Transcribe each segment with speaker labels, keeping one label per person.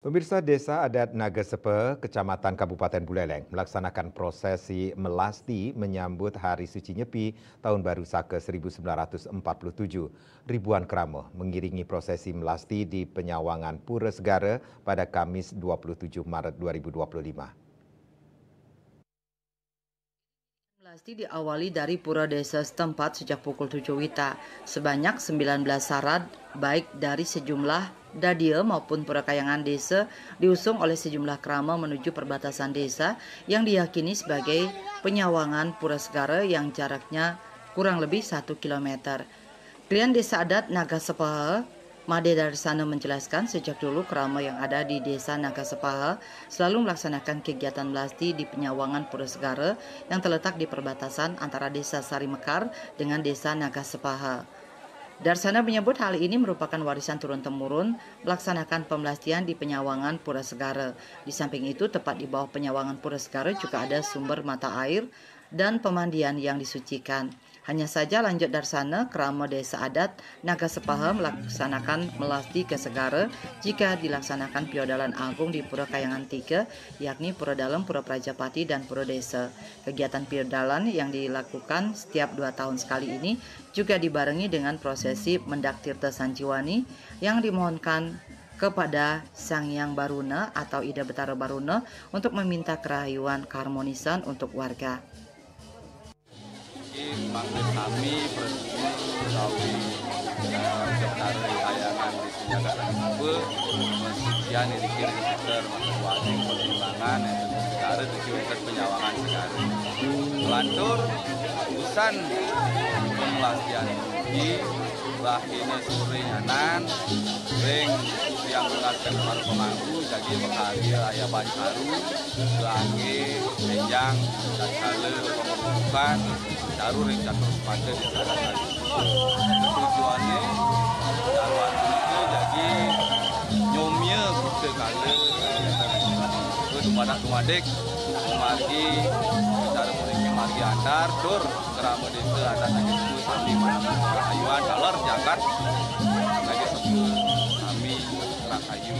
Speaker 1: Pemirsa Desa Adat Nagasepe, Kecamatan Kabupaten Buleleng melaksanakan prosesi melasti menyambut Hari Suci Nyepi Tahun Baru Saka 1947. Ribuan kerama mengiringi prosesi melasti di Penyawangan Pura Segara pada Kamis 27 Maret 2025.
Speaker 2: Melasti diawali dari pura desa setempat sejak pukul 7 WITA. Sebanyak 19 syarat baik dari sejumlah dadia maupun pura kayangan desa diusung oleh sejumlah kerama menuju perbatasan desa yang diyakini sebagai penyawangan Pura Segara yang jaraknya kurang lebih 1 kilometer. Klien Desa Adat Nagasepaha Made Darsana menjelaskan sejak dulu kerama yang ada di Desa Nagasepaha selalu melaksanakan kegiatan melasti di Penyawangan Pura Segara yang terletak di perbatasan antara Desa Sari Mekar dengan Desa Nagasepaha. Darsana menyebut hal ini merupakan warisan turun-temurun melaksanakan pemelastian di Penyawangan Pura Segara. Di samping itu, tepat di bawah Penyawangan Pura Segara juga ada sumber mata air dan pemandian yang disucikan. Hanya saja lanjut Darsana, kerama Desa Adat Nagasepaha melaksanakan melasti ke Segara jika dilaksanakan piodalan agung di Pura Kayangan 3, yakni Pura Dalam, Pura Prajapati, dan Pura Desa. Kegiatan piodalan yang dilakukan setiap 2 tahun sekali ini juga dibarengi dengan prosesi Mendak Tirta Sanjiwani yang dimohonkan kepada Sang Hyang Baruna atau Ida Betara Baruna untuk meminta kerahayuan keharmonisan untuk warga.
Speaker 3: Maksud kami Sawi Betara Kayangan di Senjata Sumbe Mesikian ini dikirim sekitar masing-masing pertimbangan yang Segara dikirim ke Penyawangan Segara Lantur urusan pemelastian ini bahine sore nyanan ring yang mengatur para pemangku jadi bahagia ayah baju baru lagi penjang dan kala pembukaan daru ring catur pada di sana tujuannya daruan itu jadi nyomnya buka kala itu tumadak margi cara mereka margi antar tur kerama desa ada lagi itu sambil ayuan dolar jagat lagi sebelum kami rahayu.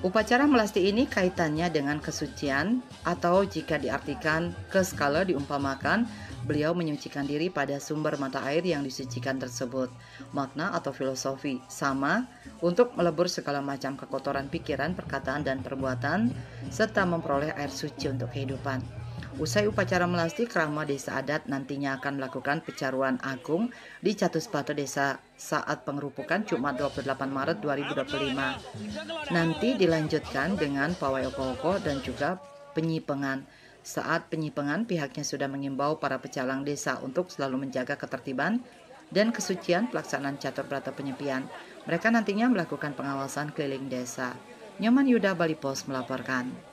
Speaker 2: Upacara melasti ini kaitannya dengan kesucian atau jika diartikan ke skala diumpamakan beliau menyucikan diri pada sumber mata air yang disucikan tersebut. Makna atau filosofi sama untuk melebur segala macam kekotoran pikiran, perkataan, dan perbuatan serta memperoleh air suci untuk kehidupan. Usai upacara melasti, kerama Desa Adat nantinya akan melakukan pecaruan agung di Catuspato Desa saat pengerupukan Jumat 28 Maret 2025. Nanti dilanjutkan dengan pawai oko-oko dan juga penyipengan. Saat penyipengan, pihaknya sudah mengimbau para pecalang desa untuk selalu menjaga ketertiban dan kesucian pelaksanaan catur berata penyepian. Mereka nantinya melakukan pengawasan keliling desa. Nyoman Yuda, Bali Pos melaporkan.